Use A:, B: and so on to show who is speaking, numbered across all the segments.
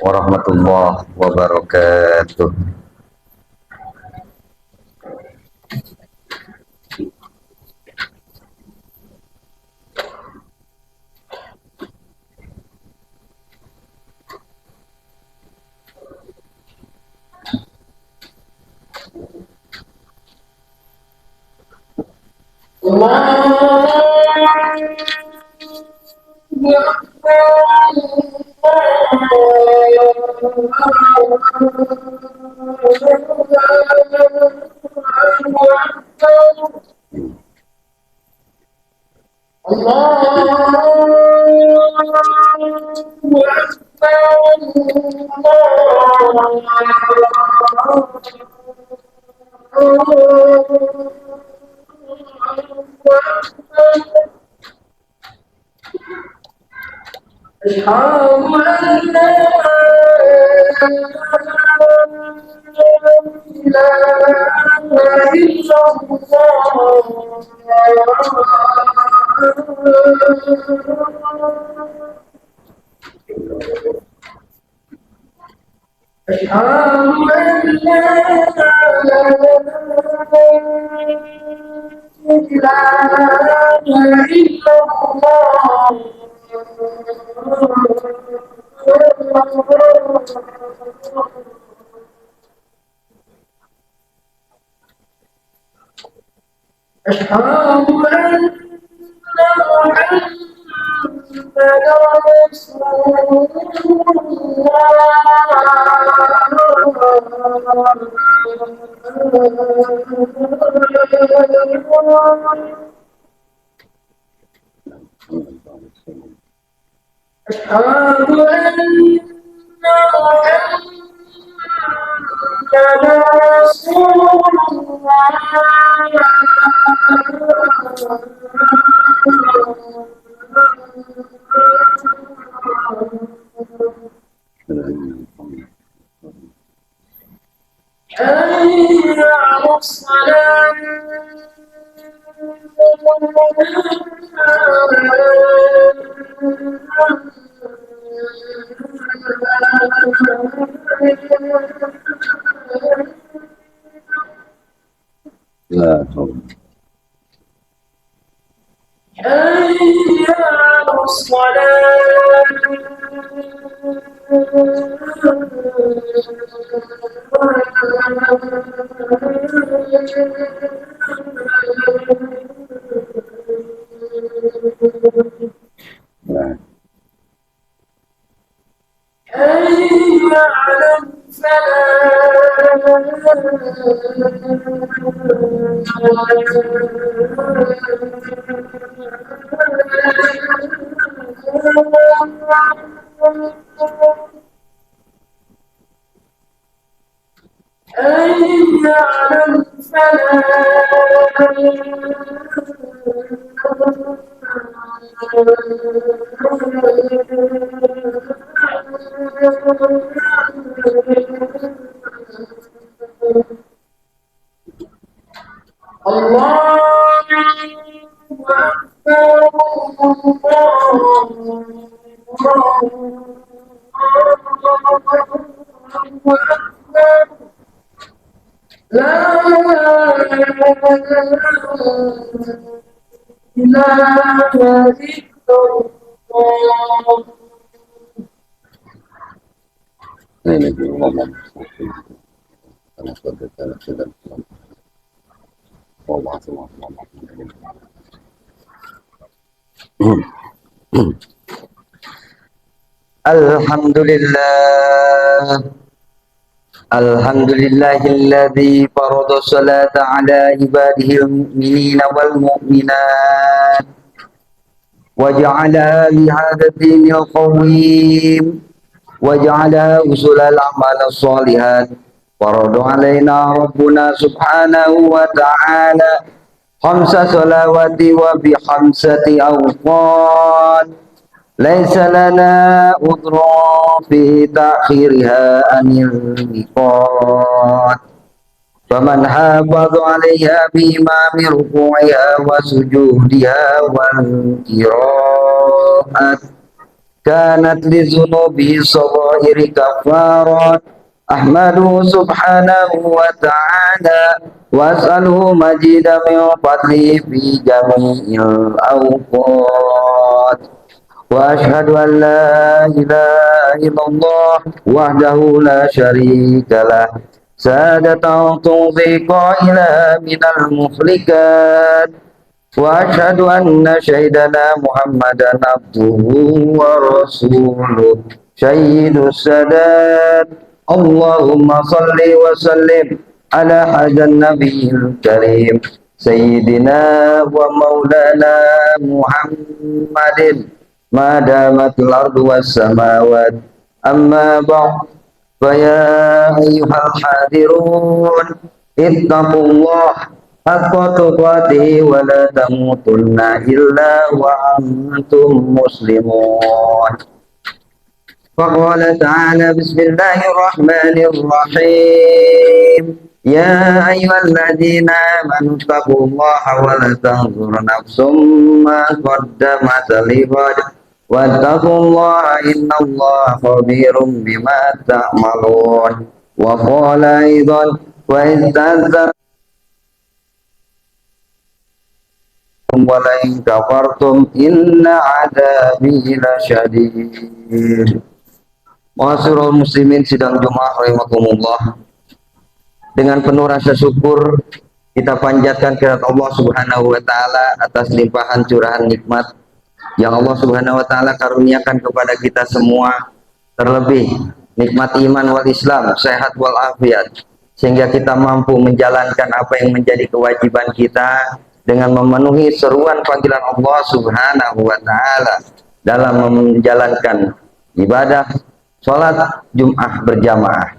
A: warahmatullahi wabarakatuh. لا حول. لا. Ini ngomong. Karena sudah dalam sedang ngomong semua ngomong. Alhamdulillah. Alhamdulillahilladzi farada salata ala ibadihil mu'minina wal mu'minat wa ja'ala li hadha dinil qawim wa ja'ala usulal amal salihat farada alaina rabbuna subhanahu wa ta'ala khamsa salawati wa bi khamsati awqat laisa lana udra fi ta'khiriha anil miqat faman hafadha 'alayha bi imami ruku'iha wa sujudiha wal qira'at كانت لذنوبه الصغائر كفارات. أحمده سبحانه وتعالى وأسأله مزيد من فضله في جميع الأوقات. وأشهد أن لا إله إلا الله وحده لا شريك له سادة تنفي قائلا من المخلقات. وأشهد أن سيدنا محمدا عبده ورسوله سيد السادات. اللهم صل وسلم على هذا النبي الكريم سيدنا ومولانا محمد ما دامت الأرض والسماوات. أما بعد فيا أيها الحاضرون اتقوا الله حق تقاته ولا تموتن إلا وأنتم مسلمون. فقال تعالى بسم الله الرحمن الرحيم يا أيها الذين آمنوا اتقوا الله ولا تنظر نفس ما قدمت لغد واتقوا الله إن الله خبير بما تعملون. وقال أيضا وإذ تأذن ولئن كفرتم إن عذابي لشديد. Ma'asyiral muslimin sidang Jumat rahimakumullah. Dengan penuh rasa syukur kita panjatkan kehadirat Allah Subhanahu wa taala atas limpahan curahan nikmat yang Allah Subhanahu wa taala karuniakan kepada kita semua, terlebih nikmat iman wal Islam, sehat wal afiat, sehingga kita mampu menjalankan apa yang menjadi kewajiban kita dengan memenuhi seruan panggilan Allah Subhanahu wa taala dalam menjalankan ibadah sholat Jum'ah berjamaah.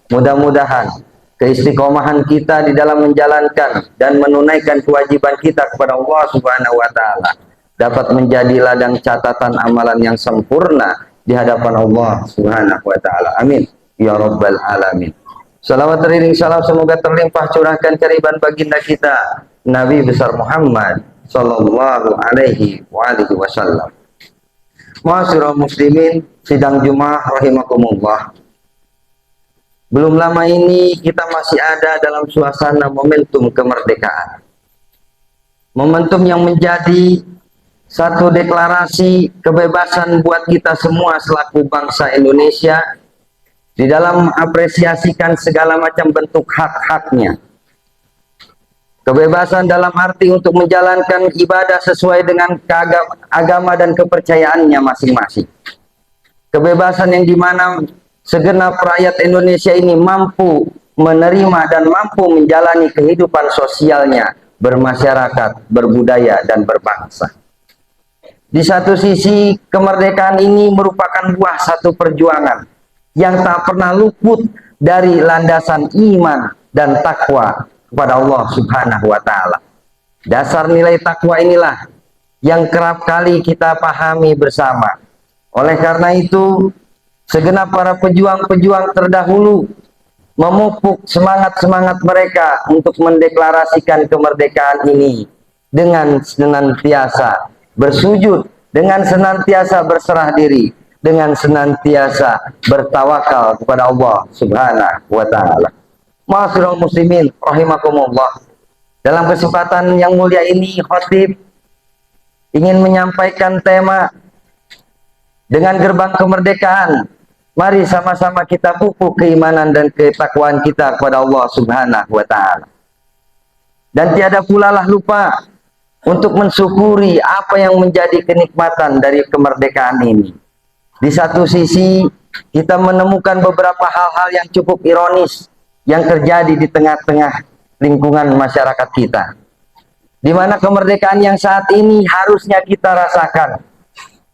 A: Mudah-mudahan keistiqomahan kita di dalam menjalankan dan menunaikan kewajiban kita kepada Allah Subhanahu wa taala dapat menjadi ladang catatan amalan yang sempurna di hadapan Allah Subhanahu wa taala. Amin ya rabbal alamin. Salawat teriring salam semoga terlimpah curahkan keriban baginda kita Nabi besar Muhammad sallallahu alaihi wasallam. Ma'asyiral muslimin sidang Jumat rahimakumullah. Belum lama ini kita masih ada dalam suasana momentum kemerdekaan. Momentum yang menjadi satu deklarasi kebebasan buat kita semua selaku bangsa Indonesia di dalam mengapresiasikan segala macam bentuk hak-haknya. Kebebasan dalam arti untuk menjalankan ibadah sesuai dengan agama dan kepercayaannya masing-masing. Kebebasan yang dimana segenap rakyat Indonesia ini mampu menerima dan mampu menjalani kehidupan sosialnya, bermasyarakat, berbudaya, dan berbangsa. Di satu sisi, kemerdekaan ini merupakan buah satu perjuangan yang tak pernah luput dari landasan iman dan takwa kepada Allah Subhanahu wa taala. Dasar nilai takwa inilah yang kerap kali kita pahami bersama. Oleh karena itu, segenap para pejuang-pejuang terdahulu memupuk semangat-semangat mereka untuk mendeklarasikan kemerdekaan ini dengan senantiasa bersujud, dengan senantiasa berserah diri, dengan senantiasa bertawakal kepada Allah Subhanahu wa taala. Ma'asyiral muslimin rahimakumullah. Dalam kesempatan yang mulia ini khatib ingin menyampaikan tema dengan gerbang kemerdekaan. Mari sama-sama kita pupuk keimanan dan ketakwaan kita kepada Allah Subhanahu wa taala. Dan tiada pula lah lupa untuk mensyukuri apa yang menjadi kenikmatan dari kemerdekaan ini. Di satu sisi kita menemukan beberapa hal-hal yang cukup ironis yang terjadi di tengah-tengah lingkungan masyarakat kita, di mana kemerdekaan yang saat ini harusnya kita rasakan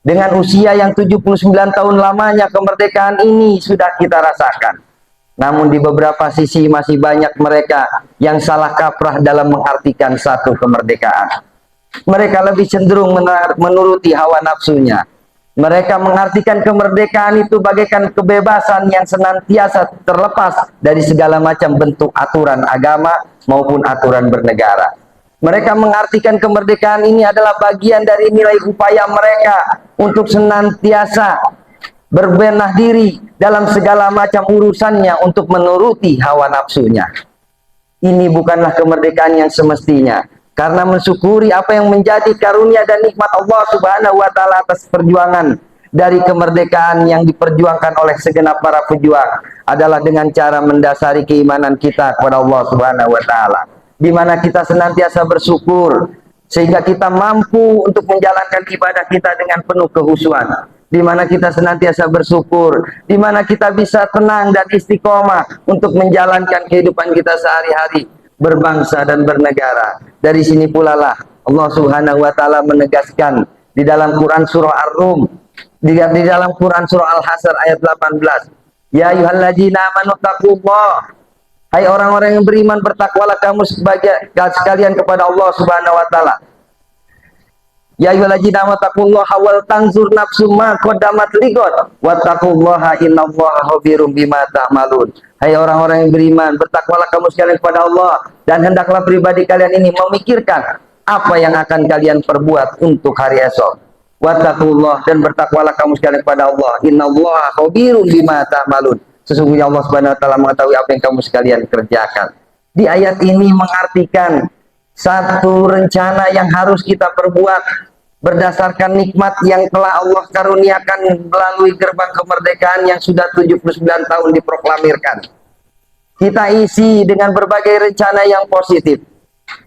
A: dengan usia yang 79 tahun lamanya, kemerdekaan ini sudah kita rasakan. Namun di beberapa sisi masih banyak mereka yang salah kaprah dalam mengartikan satu kemerdekaan. Mereka lebih cenderung menuruti hawa nafsunya. Mereka mengartikan kemerdekaan itu bagaikan kebebasan yang senantiasa terlepas dari segala macam bentuk aturan agama maupun aturan bernegara. Mereka mengartikan kemerdekaan ini adalah bagian dari nilai upaya mereka untuk senantiasa berbenah diri dalam segala macam urusannya untuk menuruti hawa nafsunya. Ini bukanlah kemerdekaan yang semestinya, karena mensyukuri apa yang menjadi karunia dan nikmat Allah Subhanahu wa taala atas perjuangan dari kemerdekaan yang diperjuangkan oleh segenap para pejuang adalah dengan cara mendasari keimanan kita kepada Allah Subhanahu wa taala, di mana kita senantiasa bersyukur sehingga kita mampu untuk menjalankan ibadah kita dengan penuh kehusuan, di mana kita senantiasa bersyukur, di mana kita bisa tenang dan istiqomah untuk menjalankan kehidupan kita sehari-hari berbangsa dan bernegara. Dari sini pula lah Allah Subhanahu wa taala menegaskan di dalam Quran surah Ar-Rum, di dalam Quran surah Al-Hasyr ayat 18, ya ayyuhalladzina amanu taqullah, hai orang-orang yang beriman, bertakwalah kamu sekalian kepada Allah Subhanahu wa taala. Ya ayyuhalladzina amanu taqullaha wal tanzur nafsum ma qaddamat lighad wattaqullaha innallaha khabirum bima ta'malun. Hai orang-orang yang beriman, bertakwalah kamu sekalian kepada Allah, dan hendaklah pribadi kalian ini memikirkan apa yang akan kalian perbuat untuk hari esok. Wattaqullah, dan bertakwalah kamu sekalian kepada Allah. Innallaha khabirum bima ta'malun. Sesungguhnya Allah Subhanahu wa taala mengetahui apa yang kamu sekalian kerjakan. Di ayat ini mengartikan satu rencana yang harus kita perbuat berdasarkan nikmat yang telah Allah karuniakan melalui gerbang kemerdekaan yang sudah 79 tahun diproklamirkan. Kita isi dengan berbagai rencana yang positif.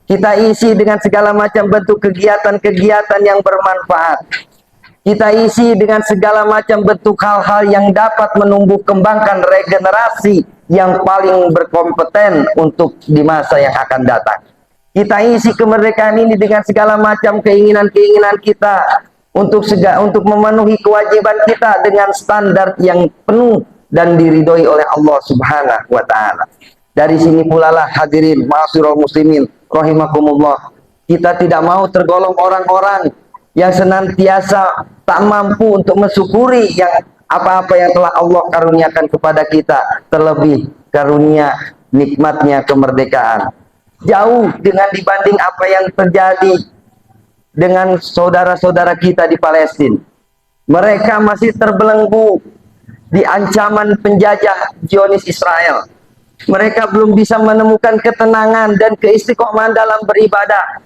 A: Kita isi dengan segala macam bentuk kegiatan-kegiatan yang bermanfaat. Kita isi dengan segala macam bentuk hal-hal yang dapat menumbuh kembangkan regenerasi yang paling berkompeten untuk di masa yang akan datang. Kita isi kemerdekaan ini dengan segala macam keinginan-keinginan kita untuk memenuhi kewajiban kita dengan standar yang penuh dan diridhoi oleh Allah Subhanahu wa taala. Dari sini pula lah hadirin ma'asyiral muslimin rahimakumullah, kita tidak mau tergolong orang-orang yang senantiasa tak mampu untuk mensyukuri yang apa-apa yang telah Allah karuniakan kepada kita, terlebih karunia nikmatnya kemerdekaan. Jauh dengan dibanding apa yang terjadi dengan saudara-saudara kita di Palestina. Mereka masih terbelenggu di ancaman penjajah Zionis Israel. Mereka belum bisa menemukan ketenangan dan keistiqomahan dalam beribadah.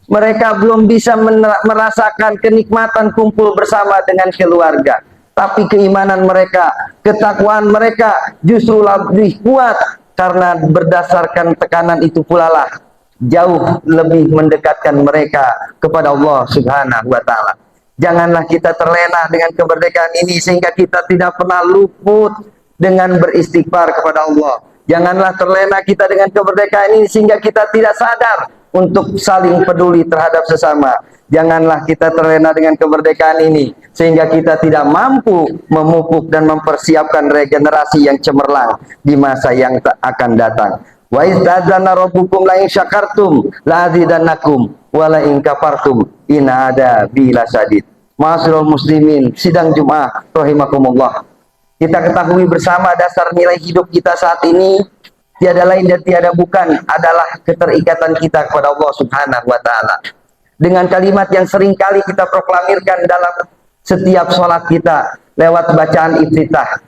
A: Mereka belum bisa merasakan kenikmatan kumpul bersama dengan keluarga. Tapi keimanan mereka, ketakwaan mereka justru lebih kuat, karena berdasarkan tekanan itu pula lah jauh lebih mendekatkan mereka kepada Allah Subhanahu wa taala. Janganlah kita terlena dengan kemerdekaan ini sehingga kita tidak pernah luput dengan beristighfar kepada Allah. Janganlah terlena kita dengan kemerdekaan ini sehingga kita tidak sadar untuk saling peduli terhadap sesama. Janganlah kita terlena dengan kemerdekaan ini sehingga kita tidak mampu memupuk dan mempersiapkan regenerasi yang cemerlang di masa yang akan datang. Wa istadzana rabbukum la in syakartum la azidannakum wa la in kafartum inna adabi lasyadid. Ma'asyiral muslimin, sidang Jumat rahimakumullah. Kita ketahui bersama dasar nilai hidup kita saat ini tiada lain dan tiada bukan adalah keterikatan kita kepada Allah Subhanahu wa taala. Dengan kalimat yang sering kali kita proklamirkan dalam setiap sholat kita lewat bacaan iftitah,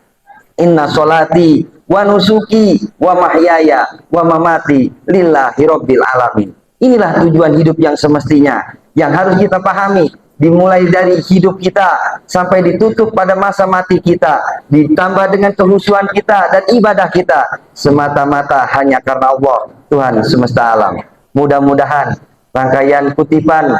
A: inna sholati wa nusuki wa mahyaya wa mamati lillahi rabbil alamin. Inilah tujuan hidup yang semestinya, yang harus kita pahami, dimulai dari hidup kita sampai ditutup pada masa mati kita, ditambah dengan kehusuan kita dan ibadah kita semata-mata hanya karena Allah Tuhan semesta alam. Mudah-mudahan rangkaian kutipan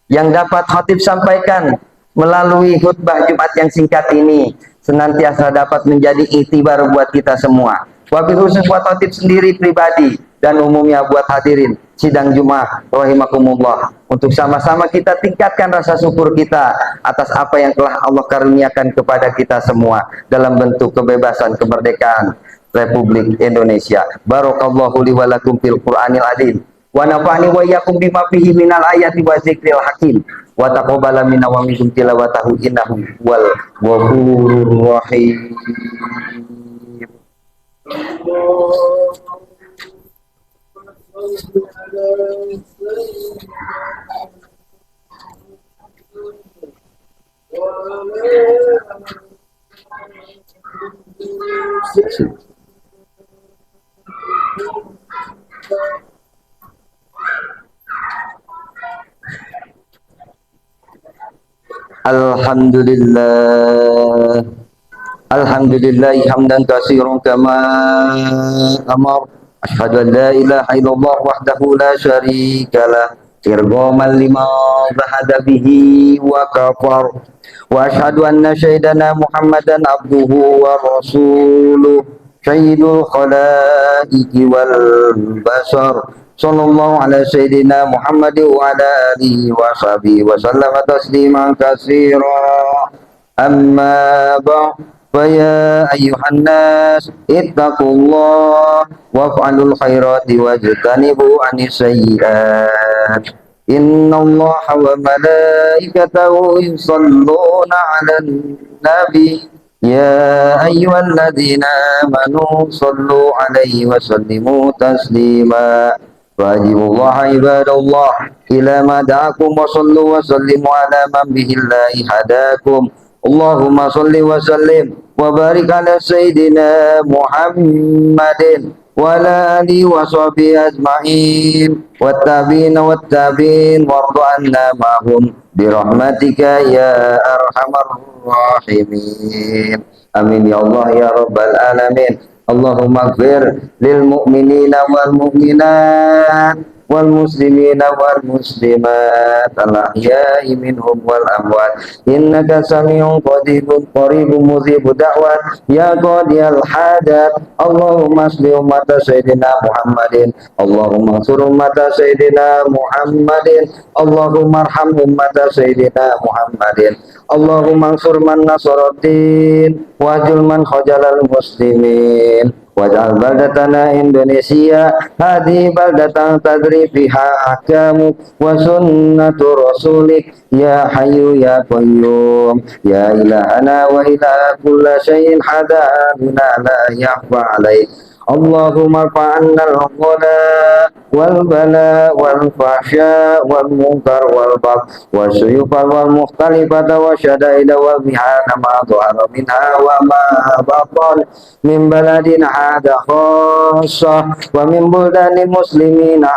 A: yang dapat khatib sampaikan melalui khutbah Jumat yang singkat ini senantiasa dapat menjadi iktibar buat kita semua. Wabil khusus buat khatib sendiri pribadi dan umumnya buat hadirin sidang Jumat rahimakumullah, untuk sama-sama kita tingkatkan rasa syukur kita atas apa yang telah Allah karuniakan kepada kita semua dalam bentuk kebebasan kemerdekaan Republik Indonesia. Barakallahu li wa lakum fil Qur'anil azim. Wa nafa'ani wa iyyakum bima fihi minal ayati wa dzikril hakim wa taqabbala minna wa minkum tilawatahu innahu wal ghafurur rahim. Alhamdulillah. Alhamdulillah hamdan katsiran kama amar. Asyhadu an la ilaha illallah wahdahu la syarikalah. Irghaman lima bahada bihi wa kafar. Wa asyhadu anna sayyidana Muhammadan abduhu wa rasuluh. Sayyidul khalaiqi wal bashar. Sallallahu ala sayyidina Muhammad wa ala alihi wa sahbihi wa sallama tasliman katsira. Amma ba'd. Faya ayyuhan nas ittaqullah waf'alul khairati wajtanibu anis sayyi'at. Innallaha wa malaikatahu yusalluna 'alan nabi ya ayyuhalladzina amanu sallu 'alaihi wa sallimu taslima. Wajibullaha ibadallah ila ma da'akum wa sallu wa sallimu ala man bihillahi hadakum. Allahumma salli wa sallim wa barik ala sayyidina Muhammadin wa ala alihi wa sahbihi ajma'in wattabi'in wardu anna ma'hum birahmatika ya arhamar rahimin. Amin ya Allah ya rabbal alamin. Allahumma gfir lil mu'minina wal mu'minat wal muslimina wal muslimat al ahya'i minhum wal amwat innaka sami'un qaribun mujibud da'wat ya qadiyal hadat. Allahumma asli ummata sayyidina Muhammadin, Allahumma ansur ummata sayyidina Muhammadin, Allahumma arham ummata sayyidina Muhammadin, Allahumma ansur man nasaraddin wajul man khajalal muslimin. Waj'al baldatana Indonesia hadi baldatan tadri fiha ahkamu wa sunnatu rasulik ya hayyu ya qayyum ya ilahana wa ilaha kulla syai'in hadaruna la yakhfa alaik. Allahumma fa'anna al-ghala wal bala wal fahsya wal munkar wal bagh wa suyufa wal mukhtalifata wa syadaida wal mihana ma dhahara minha wa ma batan min baladina hada khassa wa min buldanil muslimina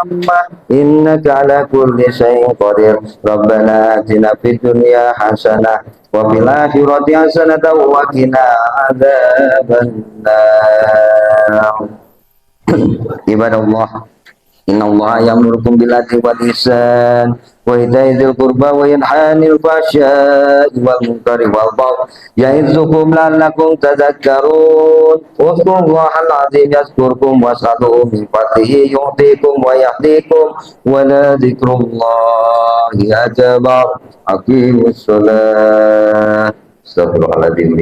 A: amma innaka ala kulli syai'in qadir. Rabbana atina fid dunya hasanah wa fil akhirati hasanatan wa qina adzabannar. Ibadallah, innallaha ya'murukum bil adli wal ihsan wa ita'i dzil qurba wa yanha 'anil fahsya'i wal munkari wal baghi ya'idzukum la'allakum tadhakkarun. Udhkurullahal 'azim yazkurkum was'aluhu min fadlihi yu'tikum wa yahdikum wa la dzikrullahi akbar. Aqimus shalah. Astagfirullahaladzim.